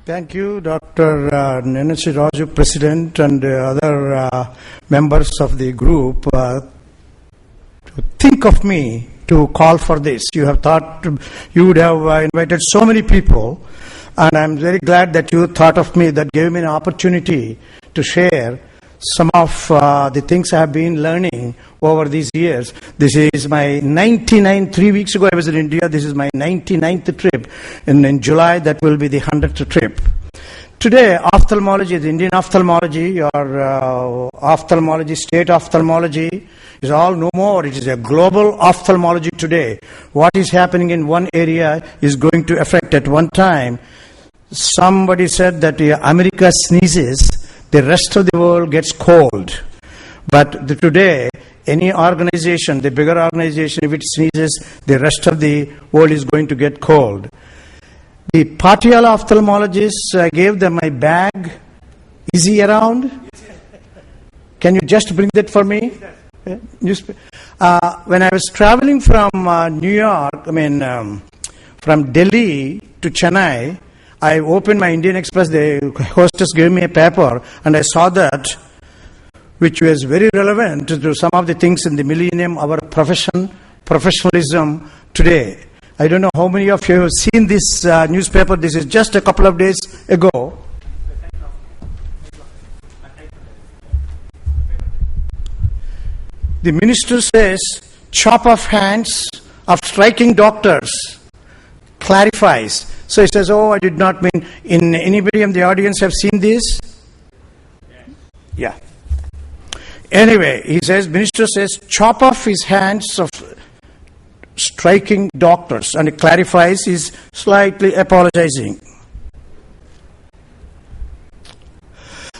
Thank you, Dr. Raju, President, and other members of the group. To think of me to call for this. You have thought you would have invited so many people, and I'm very glad that you thought of me. That gave me an opportunity to share some of the things I have been learning over these years. This is my 3 weeks ago I was in India. This is my 99th trip. And in July, that will be the 100th trip. Today, ophthalmology, the Indian ophthalmology, or ophthalmology, state ophthalmology, is all no more. It is a global ophthalmology today. What is happening in one area is going to affect at one time. Somebody said that America sneezes, the rest of the world gets cold. But today, any organization, the bigger organization, if it sneezes, the rest of the world is going to get cold. The Patiala ophthalmologists, I gave them my bag. Is he around? Can you just bring that for me? When I was traveling from New York, from Delhi to Chennai, I opened my Indian Express. The hostess gave me a paper, and I saw that, which was very relevant to some of the things in the millennium, our professionalism today. I don't know how many of you have seen this newspaper. This is just a couple of days ago. The minister says, chop off hands of striking doctors, clarifies. So he says, oh, I did not mean, anybody in the audience have seen this? Yeah. Anyway, he says, minister says, chop off his hands of striking doctors, and it clarifies, he's slightly apologizing.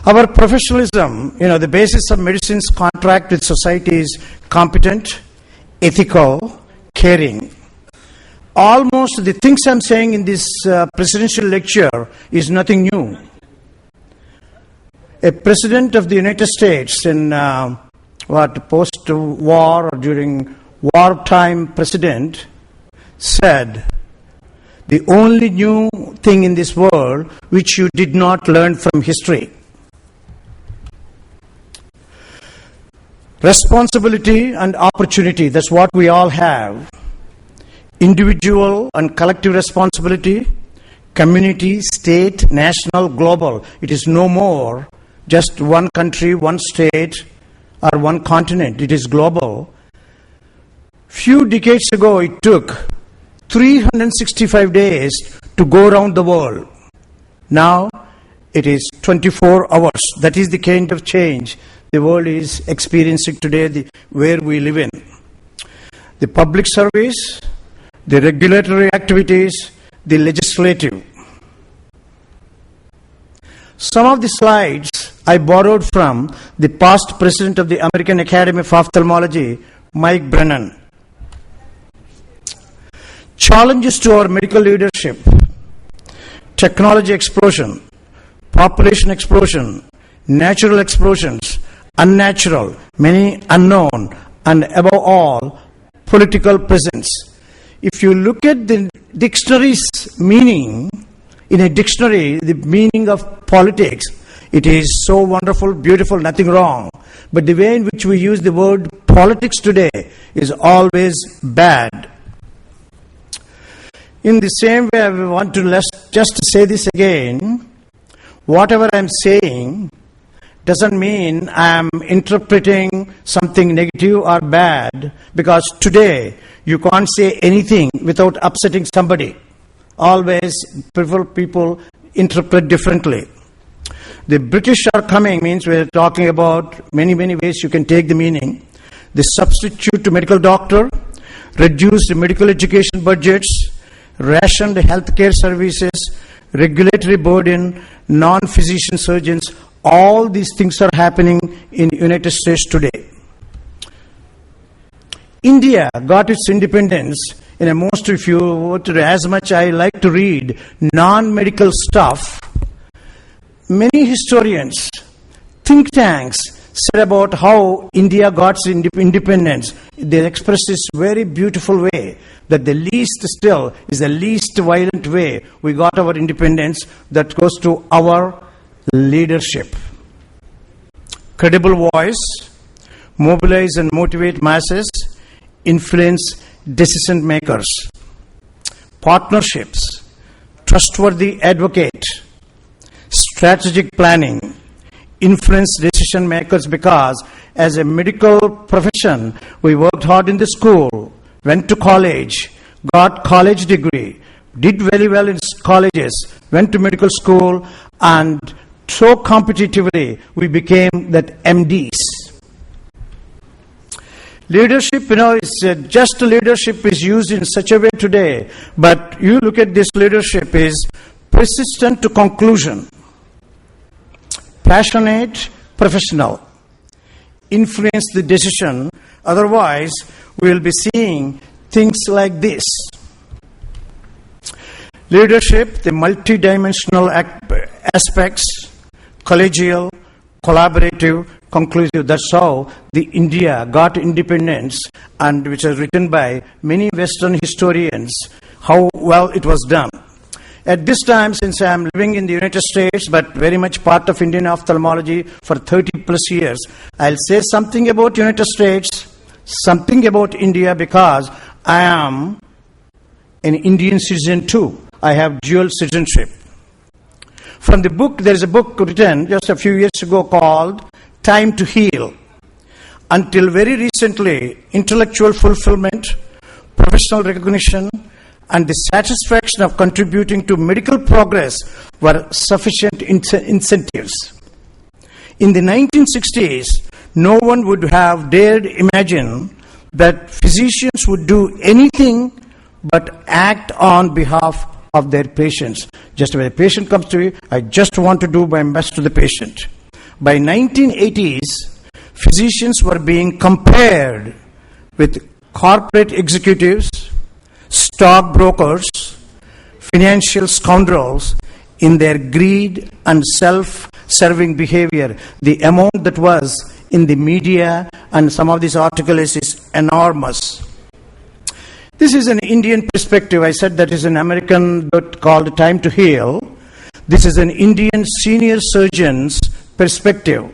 Our professionalism, the basis of medicine's contract with society is competent, ethical, caring. Almost the things I'm saying in this presidential lecture is nothing new. A president of the United States in post-war or during wartime president said, the only new thing in this world which you did not learn from history. Responsibility and opportunity, that's what we all have. Individual and collective responsibility, community, state, national, global. It is no more just one country, one state, or one continent. It is global. Few decades ago, it took 365 days to go around the world. Now, it is 24 hours. That is the kind of change the world is experiencing today, where we live in. The public service, the regulatory activities, the legislative. Some of the slides I borrowed from the past president of the American Academy of Ophthalmology, Mike Brennan. Challenges to our medical leadership: technology explosion, population explosion, natural explosions, unnatural, many unknown, and above all, political presence. If you look at the dictionary's meaning, in a dictionary, the meaning of politics, it is so wonderful, beautiful, nothing wrong. But the way in which we use the word politics today is always bad. In the same way, I want to just say this again. Whatever I'm saying doesn't mean I'm interpreting something negative or bad, because today you can't say anything without upsetting somebody. Always people interpret differently. The British are coming means we're talking about many ways you can take the meaning. The substitute to medical doctor, reduced medical education budgets, rationed healthcare services, regulatory burden, non-physician surgeons. All these things are happening in the United States today. India got its independence in a most, if you as much I like to read non-medical stuff, many historians, think tanks said about how India got its independence. They expressed this very beautiful way, that the least still is the least violent way we got our independence, that goes to our leadership. Credible voice, mobilize and motivate masses, influence decision makers. Partnerships, trustworthy advocate, strategic planning, influence decision makers, because as a medical profession, we worked hard in the school, went to college, got college degree, did very well in colleges, went to medical school, and so competitively we became that MDs. Leadership, is just leadership is used in such a way today, but you look at this leadership is persistent to conclusion, passionate, professional, influence the decision. Otherwise, we will be seeing things like this. Leadership, the multidimensional aspects, collegial, collaborative, conclusive. That's how the India got independence, and which is written by many Western historians, how well it was done. At this time, since I am living in the United States, but very much part of Indian ophthalmology for 30 plus years, I'll say something about United States, something about India, because I am an Indian citizen too. I have dual citizenship. From the book, there is a book written just a few years ago called Time to Heal. Until very recently, intellectual fulfillment, professional recognition, and the satisfaction of contributing to medical progress were sufficient incentives. In the 1960s, no one would have dared imagine that physicians would do anything but act on behalf of their patients. Just when a patient comes to me, I just want to do my best to the patient. By 1980s, physicians were being compared with corporate executives, stockbrokers, financial scoundrels in their greed and self-serving behavior. The amount that was in the media and some of these articles is enormous. This is an Indian perspective. I said that is an American book called Time to Heal. This is an Indian senior surgeon's perspective.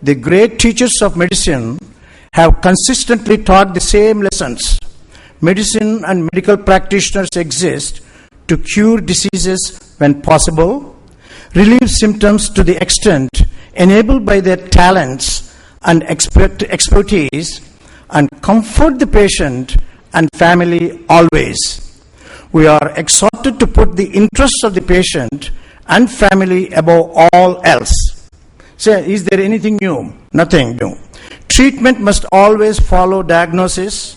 The great teachers of medicine have consistently taught the same lessons. Medicine and medical practitioners exist to cure diseases when possible, relieve symptoms to the extent enabled by their talents and expertise, and comfort the patient and family always. We are exhorted to put the interests of the patient and family above all else. So, is there anything new? Nothing new. Treatment must always follow diagnosis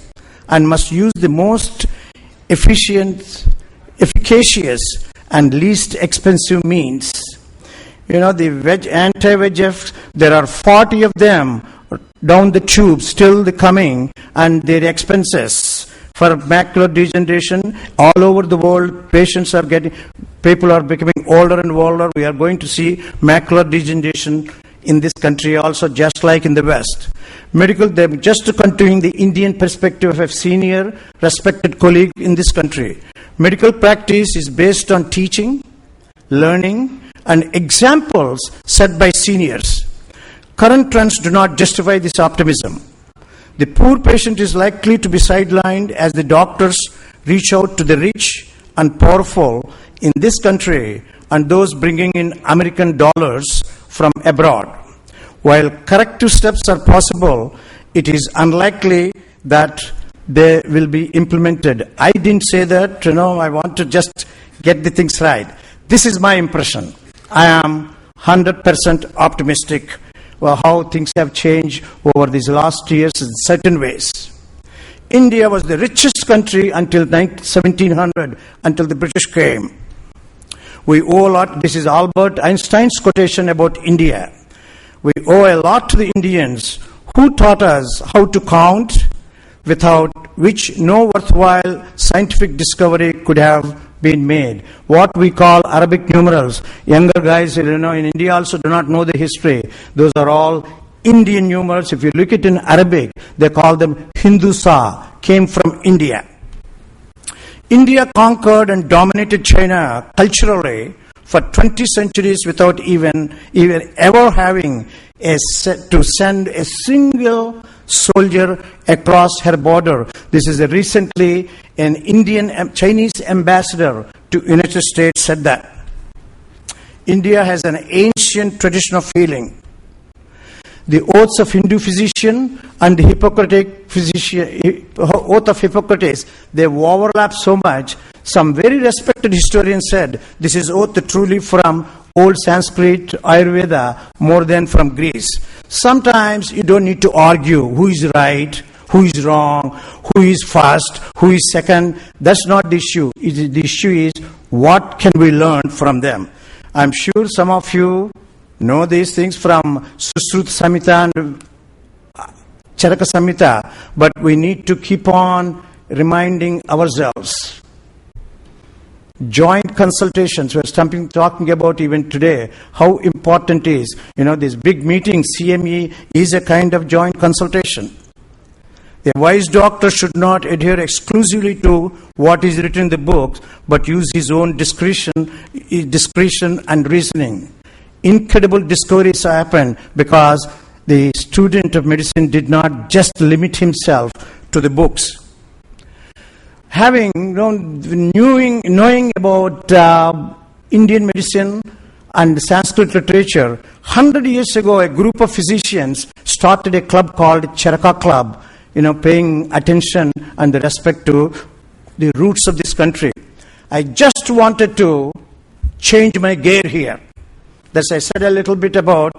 and must use the most efficient, efficacious, and least expensive means. The anti-VEGF, there are 40 of them down the tube, still coming, and their expenses for macular degeneration all over the world. People are becoming older and older. We are going to see macular degeneration in this country also, just like in the West. They're just continuing the Indian perspective of a senior, respected colleague in this country. Medical practice is based on teaching, learning, and examples set by seniors. Current trends do not justify this optimism. The poor patient is likely to be sidelined as the doctors reach out to the rich and powerful in this country and those bringing in American dollars from abroad. While corrective steps are possible, it is unlikely that they will be implemented. I didn't say that, I want to just get the things right. This is my impression. I am 100% optimistic how things have changed over these last years in certain ways. India was the richest country until 1700, until the British came. We owe a lot. This is Albert Einstein's quotation about India. We owe a lot to the Indians who taught us how to count, without which no worthwhile scientific discovery could have been made. What we call Arabic numerals. Younger guys, in India also do not know the history. Those are all Indian numerals, if you look at it in Arabic, they call them Hindusa, came from India. India conquered and dominated China culturally for 20 centuries without even ever having to send a single soldier across her border. This is recently an Chinese ambassador to United States said that. India has an ancient tradition of healing. The oaths of Hindu physician and the Hippocratic oath of Hippocrates, they overlap so much. Some very respected historians said this is oath truly from old Sanskrit, Ayurveda, more than from Greece. Sometimes you don't need to argue who is right, who is wrong, who is first, who is second. That's not the issue. The issue is what can we learn from them. I'm sure some of you know these things from Susruta Samhita and Charaka Samhita, but we need to keep on reminding ourselves. Joint consultations, we're talking about even today, how important it is. This big meeting, CME, is a kind of joint consultation. A wise doctor should not adhere exclusively to what is written in the books, but use his own discretion and reasoning. Incredible discoveries happen because the student of medicine did not just limit himself to the books. Knowing about Indian medicine and Sanskrit literature, 100 years ago, a group of physicians started a club called CHARAKA Club, paying attention and respect to the roots of this country. I just wanted to change my gear here. Thus, I said a little bit about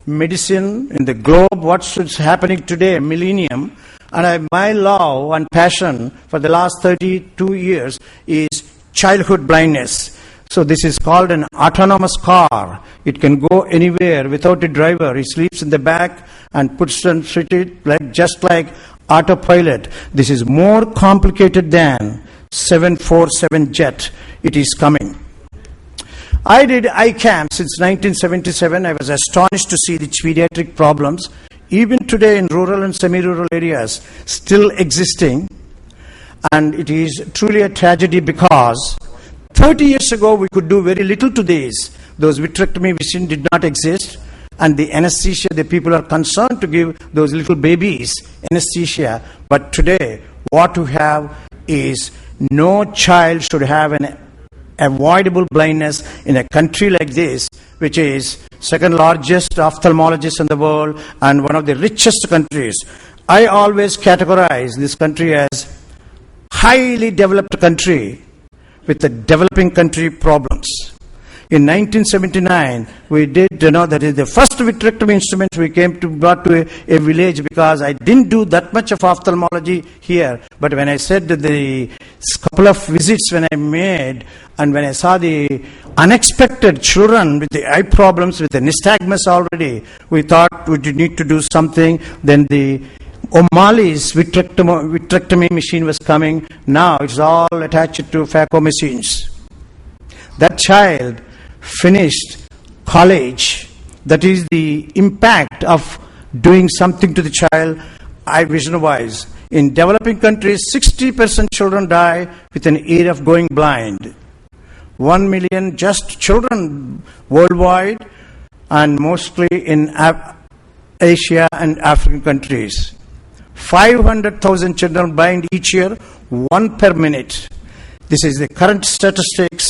medicine in the globe, what's happening today, millennium, and my love and passion for the last 32 years is childhood blindness. So this is called an autonomous car. It can go anywhere without a driver. He sleeps in the back and puts on it just like autopilot. This is more complicated than 747 jet. It is coming. I did ICAM since 1977. I was astonished to see the pediatric problems, even today in rural and semi-rural areas, still existing. And it is truly a tragedy because 30 years ago we could do very little to these. Those vitrectomy machines did not exist. And the anesthesia, the people are concerned to give those little babies anesthesia. But today, what we have is no child should have an avoidable blindness in a country like this, which is second largest ophthalmologist in the world and one of the richest countries. I always categorize this country as highly developed country with the developing country problems. In 1979, we did, that is the first vitrectomy instrument we brought to a village because I didn't do that much of ophthalmology here. But when I said that the couple of visits when I made and when I saw the unexpected children with the eye problems, with the nystagmus already, we thought we did need to do something. Then the O'Malley's vitrectomy machine was coming. Now it's all attached to phaco machines. That child finished college. That is the impact of doing something to the child, eye vision-wise. In developing countries, 60% children die with an year of going blind. 1 million just children worldwide, and mostly in Asia and African countries. 500,000 children blind each year, 1 per minute. This is the current statistics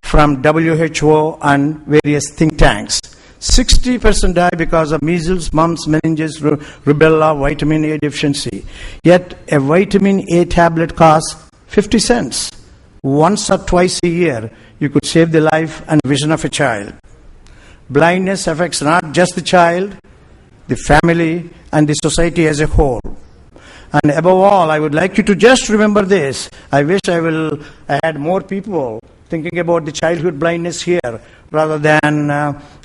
from WHO and various think tanks. 60% die because of measles, mumps, meningitis, rubella, vitamin A deficiency. Yet a vitamin A tablet costs 50 cents. Once or twice a year, you could save the life and vision of a child. Blindness affects not just the child, the family, and the society as a whole. And above all, I would like you to just remember this. I wish I had more people thinking about the childhood blindness here rather than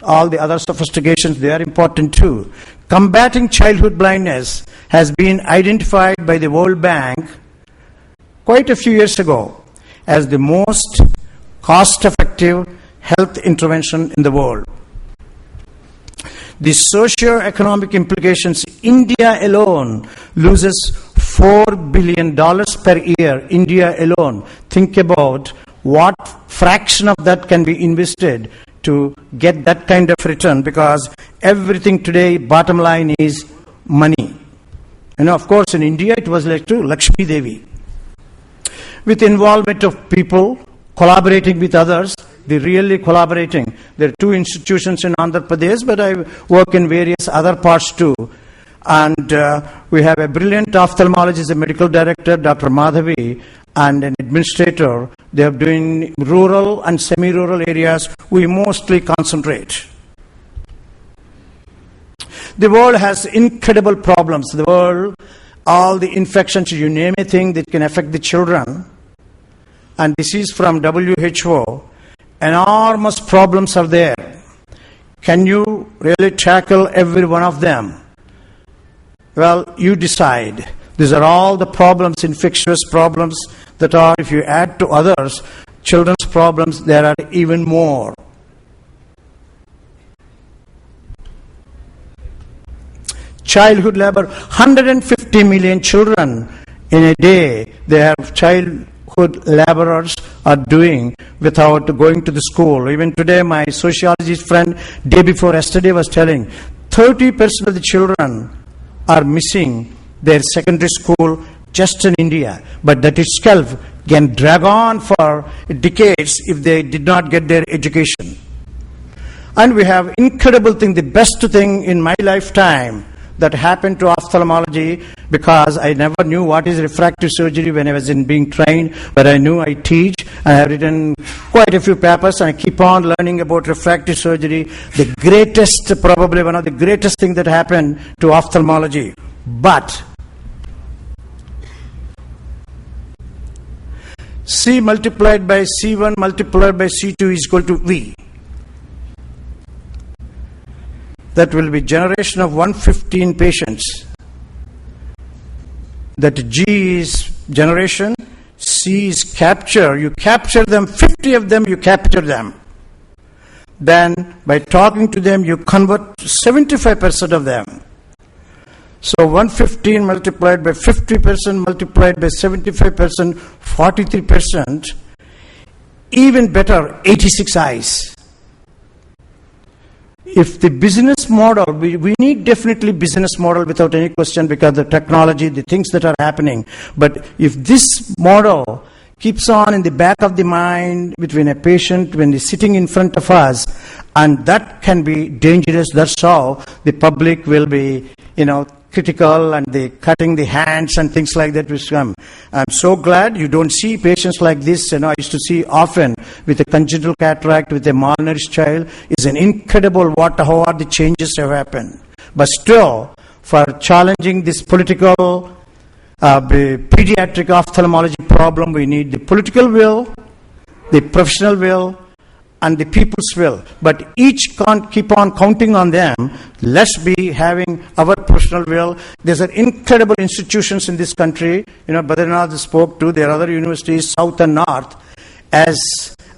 all the other sophistications. They are important too. Combating childhood blindness has been identified by the World Bank quite a few years ago as the most cost-effective health intervention in the world. The socio-economic implications, India alone loses $4 billion per year. India alone. Think about what fraction of that can be invested to get that kind of return, because everything today, bottom line is money. And of course, in India, it was like to Lakshmi Devi. With involvement of people, collaborating with others, they're really collaborating. There are 2 institutions in Andhra Pradesh, but I work in various other parts too. And we have a brilliant ophthalmologist, a medical director, Dr. Madhavi, and an administrator. They are doing rural and semi-rural areas. We mostly concentrate. The world has incredible problems. The world, all the infections, you name a thing that can affect the children. And this is from WHO. Enormous problems are there. Can you really tackle every one of them? Well, you decide. These are all the problems, infectious problems that are, if you add to others, children's problems, there are even more. Childhood labor, 150 million children in a day, they have childhood laborers are doing without going to the school. Even today, my sociologist friend, day before yesterday, was telling 30% of the children are missing their secondary school just in India. But that itself can drag on for decades if they did not get their education. And we have incredible thing, the best thing in my lifetime that happened to ophthalmology, because I never knew what is refractive surgery when I was being trained, but I knew I teach. I have written quite a few papers and I keep on learning about refractive surgery. The greatest, probably one of the greatest thing that happened to ophthalmology. But C multiplied by C1 multiplied by C2 is equal to V. That will be generation of 115 patients. That G is generation, C is capture. You capture them, 50 of them, you capture them. Then, by talking to them, you convert 75% of them. So 115 multiplied by 50% multiplied by 75%, 43%. Even better, 86 eyes. If the business model, we need definitely business model without any question, because the technology, the things that are happening. But if this model keeps on in the back of the mind between a patient when he's sitting in front of us, and that can be dangerous, that's how the public will be, critical, and they cutting the hands and things like that will come. I'm so glad you don't see patients like this. I used to see often with a congenital cataract, with a malnourished child. It's an incredible how are the changes have happened. But still, for challenging this political pediatric ophthalmology problem, we need the political will, the professional will, and the people's will. But each can't keep on counting on them. Let's be having our professional will. There's incredible institutions in this country. Badrinath spoke to. There are other universities, south and north. As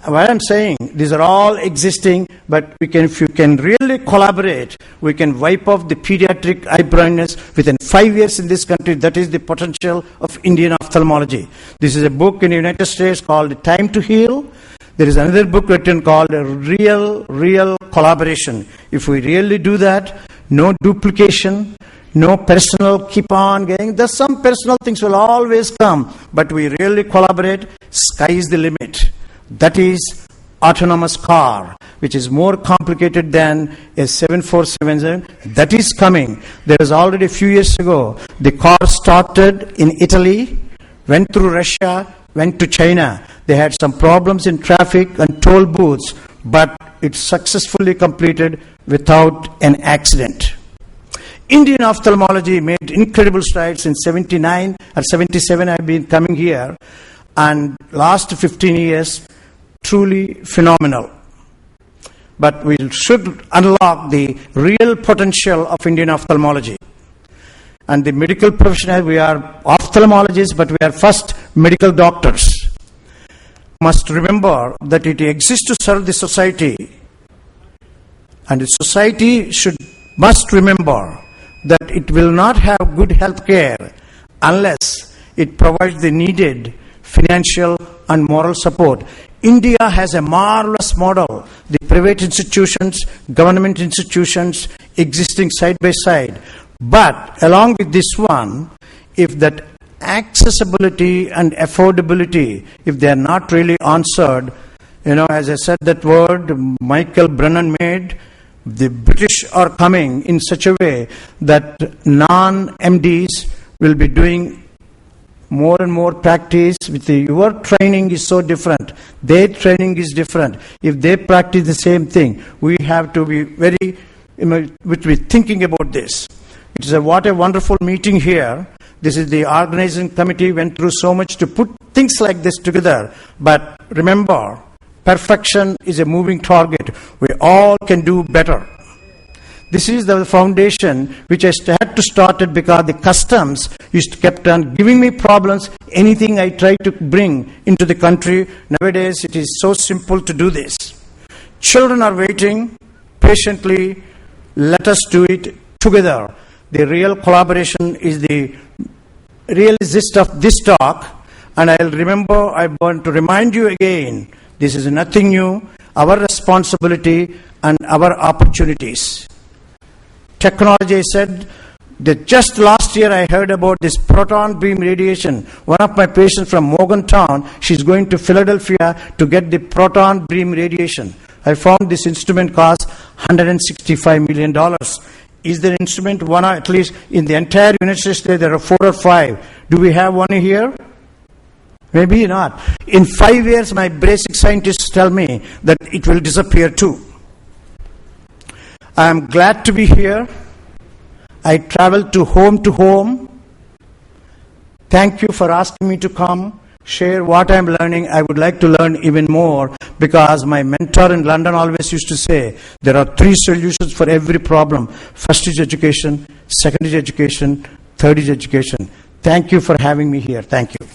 what I'm saying, these are all existing, but if you can really collaborate, we can wipe off the pediatric eye blindness within 5 years in this country. That is the potential of Indian ophthalmology. This is a book in the United States called Time to Heal. There is another book written called Real Collaboration. If we really do that, no duplication, no personal, keep on getting. There's some personal things will always come, but we really collaborate, sky is the limit. That is autonomous car, which is more complicated than a 7477. That is coming. There was already a few years ago, the car started in Italy, went through Russia, went to China. They had some problems in traffic and toll booths, but it successfully completed without an accident. Indian ophthalmology made incredible strides in 79 or 77. I've been coming here, and last 15 years, truly phenomenal. But we should unlock the real potential of Indian ophthalmology. And the medical professionals, we are ophthalmologists, but we are first medical doctors. Must remember that it exists to serve the society. And the society should must remember that it will not have good health care unless it provides the needed financial and moral support. India has a marvelous model. The private institutions, government institutions existing side by side. But along with this one, if that accessibility and affordability, if they are not really answered, as I said that word Michael Brennan made, the British are coming in such a way that non-MDs will be doing more and more practice. Your training is so different. Their training is different. If they practice the same thing, we have to be very, thinking about this. It is what a wonderful meeting here. This is the organizing committee went through so much to put things like this together. But remember, perfection is a moving target. We all can do better. This is the foundation which I had to start it because the customs kept on giving me problems. Anything I try to bring into the country, nowadays it is so simple to do this. Children are waiting patiently. Let us do it together. The real collaboration is the real gist of this talk. And I want to remind you again, this is nothing new. Our responsibility and our opportunities. Technology, I said, that just last year I heard about this proton beam radiation. One of my patients from Morgantown, she's going to Philadelphia to get the proton beam radiation. I found this instrument costs $165 million. Is there instrument one, at least in the entire United States, there are 4 or 5. Do we have one here? Maybe not. In 5 years, my basic scientists tell me that it will disappear too. I am glad to be here. I travel to home. Thank you for asking me to come, share what I am learning. I would like to learn even more because my mentor in London always used to say, there are 3 solutions for every problem. First is education, second is education, third is education. Thank you for having me here. Thank you.